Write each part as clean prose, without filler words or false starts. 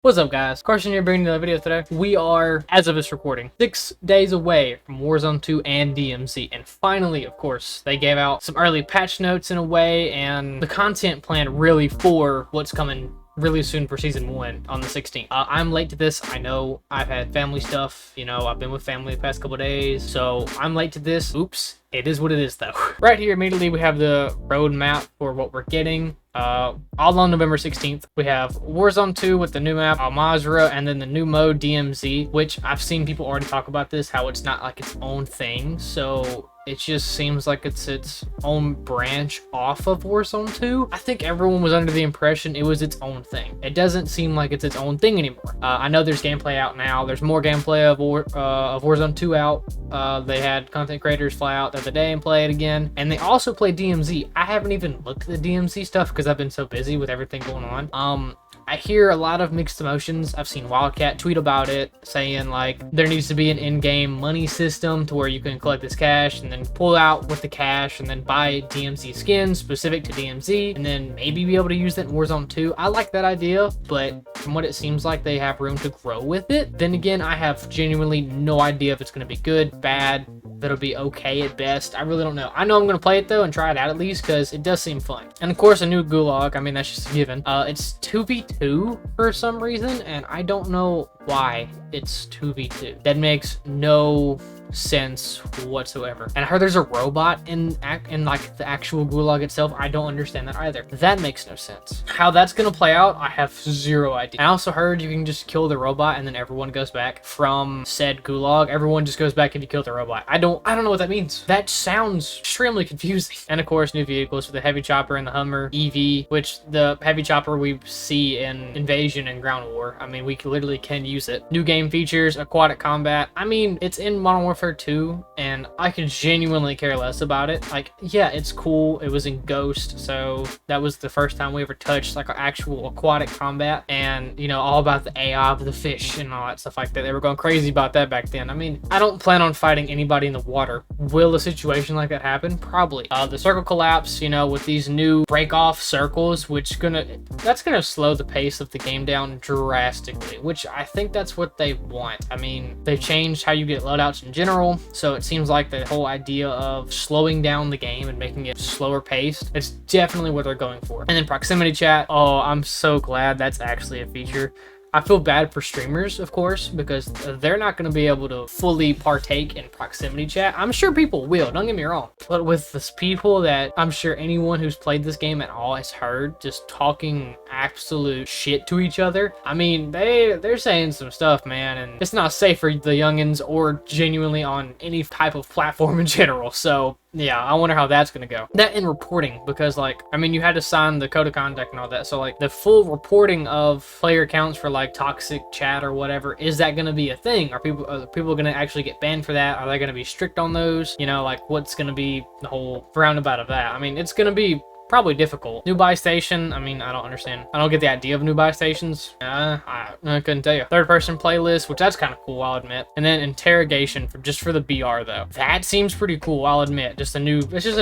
What's up, guys? Carson here, bringing another video today. We are, as of this recording, 6 days away from Warzone 2 and DMZ. And finally, of course, they gave out some early patch notes in a way, and the content plan really for what's coming really soon for Season 1 on the 16th. I'm late to this. I know I've had family stuff. You know, I've been with family the past couple days, so I'm late to this. Oops. It is what it is, though. Right here, immediately, we have the roadmap for what we're getting. All on November 16th. We have Warzone 2 with the new map, Al-Mazrah, and then the new mode, DMZ, which I've seen people already talk about this, how it's not like its own thing. So it just seems like it's its own branch off of Warzone 2. I think everyone was under the impression it was its own thing. It doesn't seem like it's its own thing anymore. I know there's gameplay out now. There's more gameplay of Warzone 2 out. They had content creators fly out the other day and play it again. And they also play DMZ. I haven't even looked at the DMZ stuff because I've been so busy with everything going on. I hear a lot of mixed emotions. I've seen Wildcat tweet about it, saying like there needs to be an in-game money system to where you can collect this cash and then pull out with the cash and then buy DMZ skins specific to DMZ and then maybe be able to use that in Warzone 2. I like that idea, but from what it seems like, they have room to grow with it. Then again, I have genuinely no idea if it's going to be good, bad, if it'll be okay at best. I really don't know. I know I'm going to play it though and try it out at least because it does seem fun. And of course, a new gulag. I mean, that's just a given. It's 2v2 for some reason, and I don't know why it's 2v2. That makes no sense whatsoever. And I heard there's a robot in like the actual gulag itself. I don't understand that either. That makes no sense. How that's gonna play out, I have zero idea. I also heard you can just kill the robot and then everyone goes back from said gulag. Everyone just goes back if you kill the robot. I don't know what that means. That sounds extremely confusing. And of course, new vehicles for the heavy chopper and the Hummer EV, which the heavy chopper we see in Invasion and Ground War. I mean, we literally can use it. New game features, aquatic combat. I mean, it's in Modern Warfare 2, and I could genuinely care less about it. Like, yeah, it's cool. It was in Ghost, so that was the first time we ever touched like actual aquatic combat, and you know, all about the AI of the fish and all that stuff like that. They were going crazy about that back then. I mean, I don't plan on fighting anybody in the water. Will a situation like that happen? Probably. The circle collapse, you know, with these new break off circles, that's gonna slow the pace of the game down drastically, which I think that's what they want. I mean, they've changed how you get loadouts in general, so it seems like the whole idea of slowing down the game and making it slower paced, it's definitely what they're going for. And then proximity chat, oh, I'm so glad that's actually a feature. I feel bad for streamers, of course, because they're not going to be able to fully partake in proximity chat. I'm sure people will, don't get me wrong. But with the people that I'm sure anyone who's played this game at all has heard just talking absolute shit to each other. I mean, they're saying some stuff, man, and it's not safe for the youngins or genuinely on any type of platform in general. So yeah, I wonder how that's gonna go. That in reporting, because like, I mean, you had to sign the code of conduct and all that. So like the full reporting of player accounts for like toxic chat or whatever, is that gonna be a thing? Are people gonna actually get banned for that? Are they gonna be strict on those? You know, like what's gonna be the whole roundabout of that? I mean, it's gonna be probably difficult. New buy station, I mean, I don't understand. I don't get the idea of new buy stations. I couldn't tell you. Third person playlist, which that's kind of cool, I'll admit. And then interrogation just for the BR though. That seems pretty cool, I'll admit. It's just a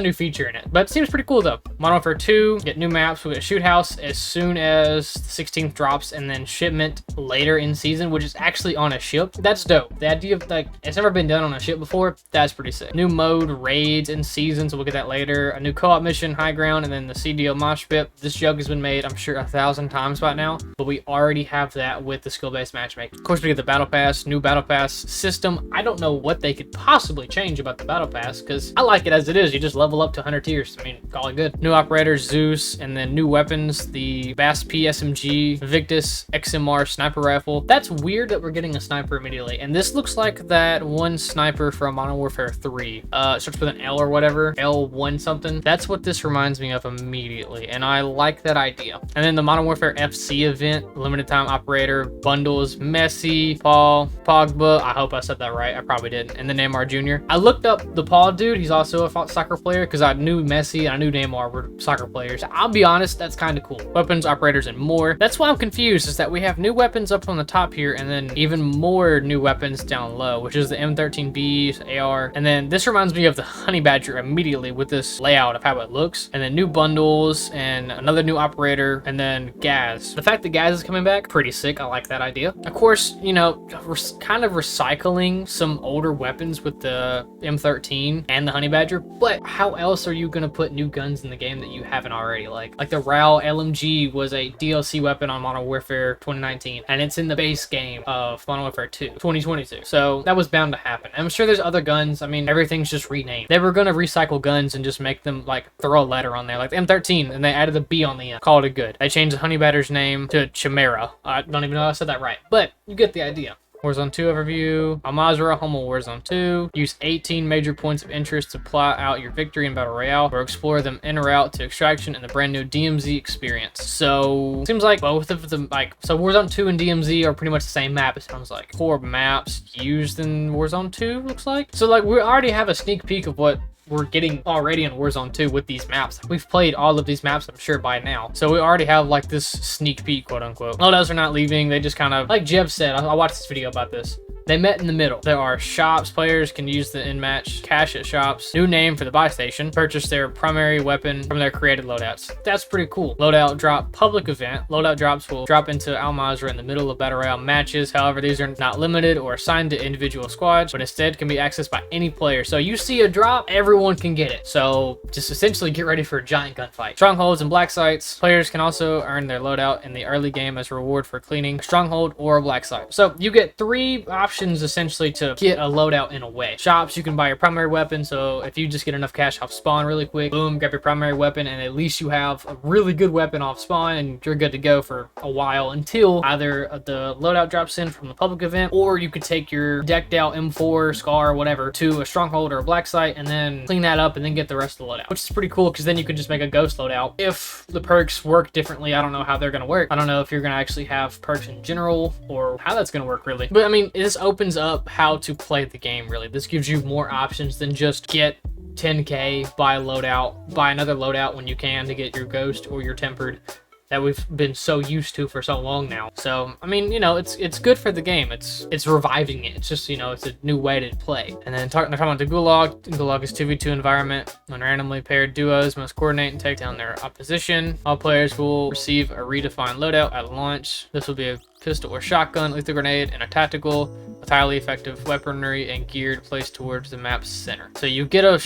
new feature in it. But it seems pretty cool though. Modern Warfare 2, get new maps. We get Shoot House as soon as the 16th drops, and then shipment later in season, which is actually on a ship. That's dope. The idea of like, it's never been done on a ship before. That's pretty sick. New mode, raids in season, so we'll get that later. A new co-op mission, High Ground, and then the CDO mosh pit. This joke has been made, I'm sure, 1,000 times by now, but we already have that with the skill-based matchmaking. Of course, we get the battle pass, new battle pass system. I don't know what they could possibly change about the battle pass, because I like it as it is. You just level up to 100 tiers. I mean, call it good. New operators, Zeus, and then new weapons, the BAS-P SMG, Victus XMR sniper rifle. That's weird that we're getting a sniper immediately, and this looks like that one sniper from Modern Warfare 3. It starts with an L or whatever, L1 something. That's what this reminds me of immediately, and I like that idea. And then the Modern Warfare FC event, limited time operator, bundles, Messi, Paul, Pogba, I hope I said that right, I probably didn't, and then Neymar Jr. I looked up the Paul dude, he's also a soccer player, because I knew Messi and I knew Neymar were soccer players. I'll be honest, that's kind of cool. Weapons, operators, and more. That's why I'm confused, is that we have new weapons up on the top here, and then even more new weapons down low, which is the M13B, AR, and then this reminds me of the Honey Badger immediately with this layout of how it looks, and then new bundles and another new operator, and then Gaz. The fact that Gaz is coming back, pretty sick. I like that idea. Of course, you know, we're kind of recycling some older weapons with the M13 and the Honey Badger, but how else are you gonna put new guns in the game that you haven't already? Like the RAL LMG was a DLC weapon on Modern Warfare 2019, and it's in the base game of Modern Warfare 2 2022. So that was bound to happen. I'm sure there's other guns. I mean, everything's just renamed. They were gonna recycle guns and just make them like throw a letter on there, like the M13, and they added a B on the end. Called it good. They changed the Honey Badger's name to Chimera. I don't even know if I said that right, but you get the idea. Warzone 2 overview. Al-Mazrah, home of Warzone 2. Use 18 major points of interest to plot out your victory in Battle Royale, or explore them en route to extraction in the brand new DMZ experience. So, seems like both of them, so Warzone 2 and DMZ are pretty much the same map, it sounds like. Core maps used in Warzone 2, looks like. So, like, we already have a sneak peek of what we're getting already in Warzone 2 with these maps. We've played all of these maps, I'm sure, by now. So we already have like this sneak peek, quote unquote. Loadouts are not leaving. They just kind of, like Jeb said, I watched this video about this. They met in the middle. There are shops. Players can use the in-match cash at shops. New name for the buy station. Purchase their primary weapon from their created loadouts. That's pretty cool. Loadout drop public event. Loadout drops will drop into Al-Mazrah in the middle of Battle Royale matches. However, these are not limited or assigned to individual squads, but instead can be accessed by any player. So you see a drop, everyone can get it. So just essentially get ready for a giant gunfight. Strongholds and black sites. Players can also earn their loadout in the early game as a reward for cleaning a stronghold or a black site. So you get 3 options essentially to get a loadout in a way. Shops, you can buy your primary weapon, so if you just get enough cash off spawn really quick, boom, grab your primary weapon, and at least you have a really good weapon off spawn and you're good to go for a while until either the loadout drops in from the public event, or you could take your decked out M4, Scar, or whatever to a stronghold or a black site and then clean that up and then get the rest of the loadout, which is pretty cool because then you can just make a ghost loadout. If the perks work differently, I don't know how they're going to work. I don't know if you're going to actually have perks in general or how that's going to work really, but I mean, this opens up how to play the game really. This gives you more options than just get 10k, buy a loadout, buy another loadout when you can to get your ghost or your tempered that we've been so used to for so long now. So I mean, you know, it's good for the game. It's reviving it. It's just, you know, it's a new way to play. And then talking about the Gulag. Gulag is 2v2 environment. When randomly paired duos must coordinate and take down their opposition. All players will receive a redefined loadout at launch. This will be a pistol or shotgun, lethal grenade, and a tactical with highly effective weaponry and geared placed towards the map's center. So you get a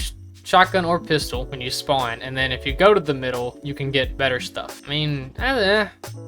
shotgun or pistol when you spawn, and then if you go to the middle, you can get better stuff. I mean,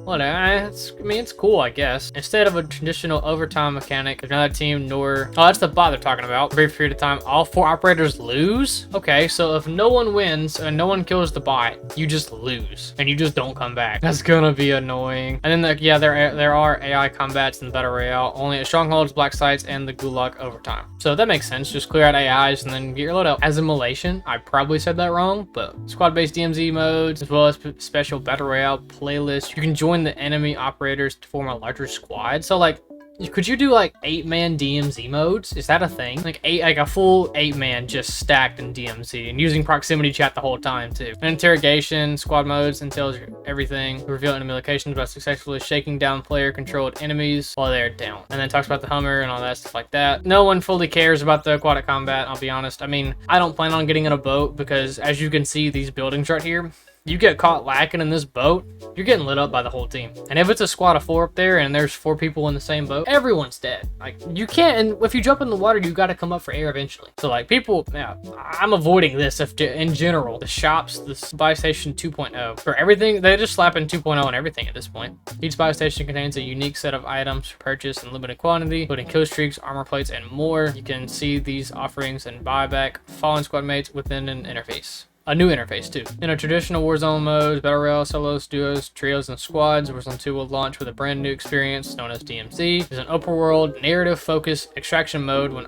whatever. It's cool, I guess. Instead of a traditional overtime mechanic, there's another team nor... Oh, that's the bot they're talking about. For a brief period of time, all 4 operators lose? Okay, so if no one wins and no one kills the bot, you just lose, and you just don't come back. That's gonna be annoying. And then, yeah, there are AI combats in the Battle Royale, only at strongholds, black sites, and the Gulag overtime. So that makes sense. Just clear out AIs and then get your loadout. As a Malaysian, I probably said that wrong, but squad-based DMZ modes, as well as special Battle Royale playlists. You can join the enemy operators to form a larger squad. So, like, could you do, like, 8-man DMZ modes? Is that a thing? Like, a full 8-man just stacked in DMZ and using proximity chat the whole time, too. And interrogation, squad modes, entails everything. Reveal enemy locations by successfully shaking down player-controlled enemies while they're down. And then talks about the Hummer and all that stuff like that. No one fully cares about the aquatic combat, I'll be honest. I mean, I don't plan on getting in a boat because, as you can see, these buildings right here, you get caught lacking in this boat, you're getting lit up by the whole team. And if it's a squad of 4 up there and there's 4 people in the same boat, everyone's dead. Like, you can't, and if you jump in the water, you got to come up for air eventually. So, like, people, yeah, I'm avoiding this in general. The shops, the buy station 2.0. For everything, they just slap in 2.0 on everything at this point. Each buy station contains a unique set of items for purchase in limited quantity, including kill streaks, armor plates, and more. You can see these offerings and buyback fallen squad mates within an interface. A new interface too. In a traditional Warzone mode, Battle Royale, solos, duos, trios, and squads, Warzone 2 will launch with a brand new experience known as DMZ. It's an open world, narrative-focused extraction mode where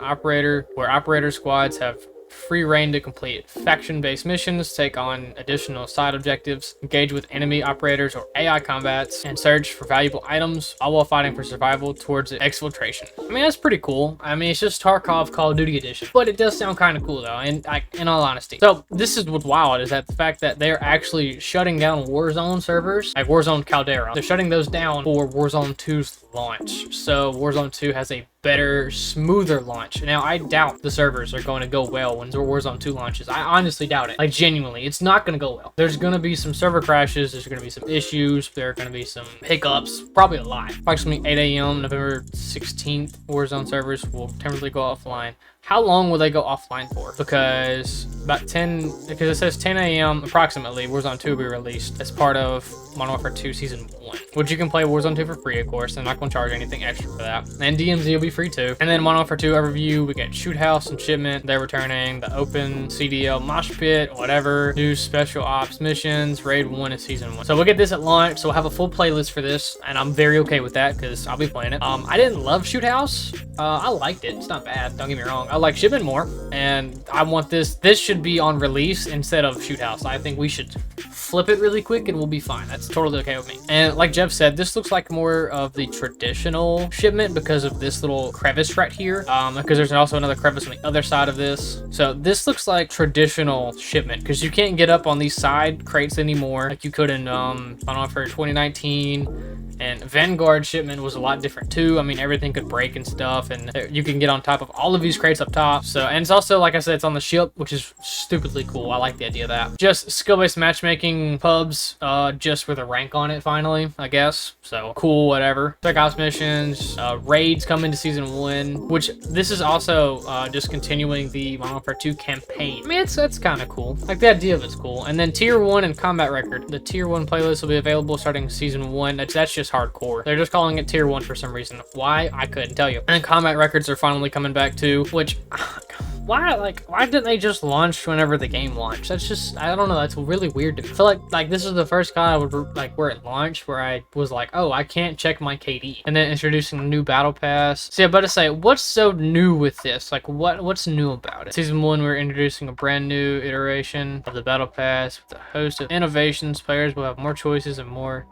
operator squads have free reign to complete faction-based missions, take on additional side objectives, engage with enemy operators or AI combats, and search for valuable items, all while fighting for survival towards exfiltration. I mean, that's pretty cool. I mean, it's just Tarkov Call of Duty edition, but it does sound kind of cool though, and in all honesty. So this is what's wild, is that the fact that they're actually shutting down Warzone servers, like Warzone Caldera. They're shutting those down for Warzone 2's launch. So Warzone 2 has a better, smoother launch. Now, I doubt the servers are going to go well when Warzone 2 launches. I honestly doubt it. Like, genuinely, it's not going to go well. There's going to be some server crashes. There's going to be some issues. There are going to be some hiccups. Probably a lot. Approximately 8 a.m. November 16th, Warzone servers will temporarily go offline. How long will they go offline for? Because because it says 10 a.m. approximately, Warzone 2 will be released as part of Modern Warfare 2 Season 1, which you can play Warzone 2 for free, of course. They're not going to charge anything extra for that. And DMZ will be free too. And then Modern Warfare 2 overview, we got Shoot House and Shipment. They're returning. The Open CDL Mosh Pit, whatever. New Special Ops missions, Raid 1 and Season 1. So we'll get this at launch. So we'll have a full playlist for this, and I'm very okay with that because I'll be playing it. I didn't love Shoot House. I liked it. It's not bad. Don't get me wrong. I like Shipment more, and I want this. This should be on release instead of Shoot House. I think we should flip it really quick and we'll be fine. That's totally okay with me. And like Jeff said, this looks like more of the traditional Shipment because of this little crevice right here. Because there's also another crevice on the other side of this. So this looks like traditional Shipment because you can't get up on these side crates anymore like you could in Modern Warfare 2019. And Vanguard Shipment was a lot different too. I mean, everything could break and stuff, and you can get on top of all of these crates up top. So, and it's also, like I said, it's on the ship, which is stupidly cool. I like the idea of that. Just skill-based matchmaking pubs, just with a rank on it finally, I guess. So, cool, whatever. Spec Ops missions, raids come into Season 1, which this is also just continuing the Modern Warfare 2 campaign. I mean, it's kind of cool. Like, the idea of it's cool. And then Tier 1 and Combat Record. The Tier 1 playlist will be available starting Season 1. That's just hardcore. They're just calling it Tier 1 for some reason. Why? I couldn't tell you. And Combat Records are finally coming back too, which why didn't they just launch whenever the game launched? That's just, I don't know, that's really weird to me. I feel like this is the first guy I would where it launched where I was like, oh, I can't check my KD. And then introducing a new battle pass. See, I'm about to say, what's so new with this? Like, what's new about it? Season 1, we're introducing a brand new iteration of the battle pass with a host of innovations. Players will have more choices and more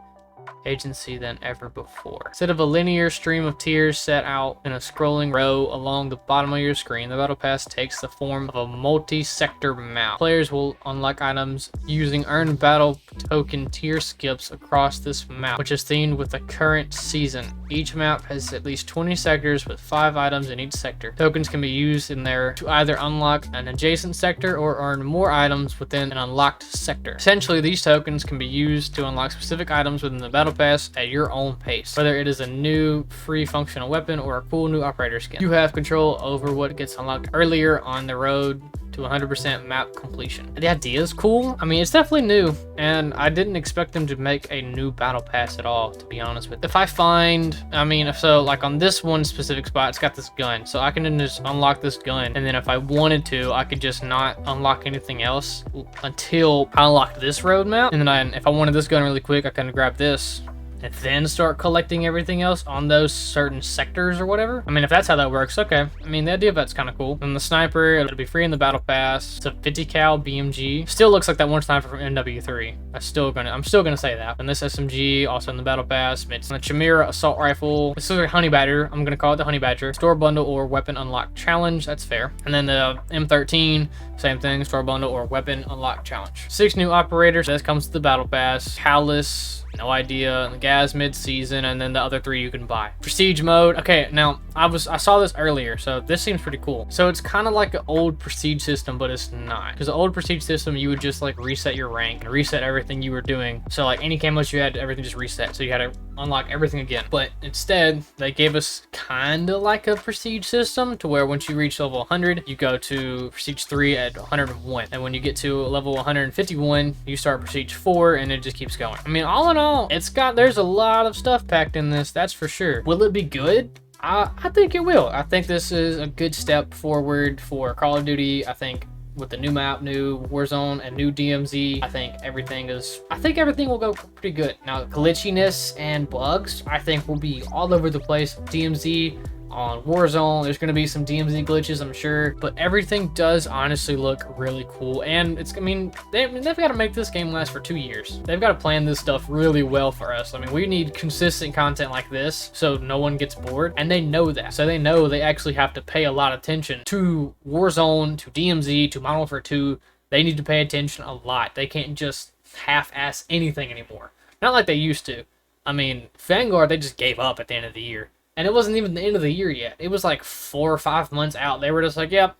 agency than ever before. Instead of a linear stream of tiers set out in a scrolling row along the bottom of your screen, the battle pass takes the form of a multi-sector map. Players will unlock items using earned battle token tier skips across this map, which is themed with the current season. Each map has at least 20 sectors with 5 items in each sector. Tokens can be used in there to either unlock an adjacent sector or earn more items within an unlocked sector. Essentially, these tokens can be used to unlock specific items within the battle pass at your own pace, whether it is a new free functional weapon or a cool new operator skin. You have control over what gets unlocked earlier on the road to 100% map completion. The idea is cool. I mean, it's definitely new, and I didn't expect them to make a new battle pass at all, to be honest with you. If I find, I mean, so like on this one specific spot, it's got this gun, so I can then just unlock this gun, and then if I wanted to, I could just not unlock anything else until I unlock this roadmap, and then if I wanted this gun really quick, I can grab this and then start collecting everything else on those certain sectors or whatever. I mean, if that's how that works, okay. I mean, the idea of that's kind of cool. And the sniper, it'll be free in the battle pass. It's a 50 cal BMG. Still looks like that one sniper from MW3. I'm still gonna say that. And this SMG, also in the battle pass. It's the Chimera assault rifle. This is a honey badger. I'm gonna call it the honey badger. Store bundle or weapon unlock challenge. That's fair. And then the M13, same thing. Store bundle or weapon unlock challenge. 6 new operators. That comes to the battle pass. Callus, no idea. The gas mid-season, and then the other 3 you can buy. Prestige mode. Okay, now I saw this earlier, so this seems pretty cool. So it's kind of like an old prestige system, but it's not. Because the old prestige system, you would just like reset your rank and reset everything you were doing. So like any camos you had, everything just reset. So you had to unlock everything again. But instead, they gave us kind of like a prestige system to where once you reach level 100, you go to prestige 3 at 101. And when you get to level 151, you start prestige 4, and it just keeps going. I mean, all in all, there's a lot of stuff packed in this, that's for sure. Will it be good? I think it will. I think this is a good step forward for Call of Duty. I think with the new map, new Warzone, and new DMZ, I think everything will go pretty good. Now, glitchiness and bugs, I think will be all over the place. DMZ, on Warzone, there's going to be some DMZ glitches, I'm sure, but everything does honestly look really cool. And it's, I mean, they've got to make this game last for 2 years. They've got to plan this stuff really well for us. I mean, we need consistent content like this so no one gets bored, and they know that. So they know they actually have to pay a lot of attention to Warzone, to DMZ, to Modern Warfare 2. They need to pay attention a lot. They can't just half-ass anything anymore. Not like they used to. I mean, Vanguard, they just gave up at the end of the year. And it wasn't even the end of the year yet. It was like 4 or 5 months out. They were just like, yep,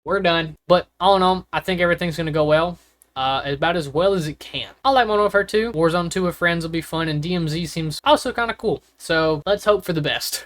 we're done. But all in all, I think everything's going to go well. About as well as it can. I like Modern Warfare 2. Warzone 2 with friends will be fun, and DMZ seems also kind of cool. So let's hope for the best.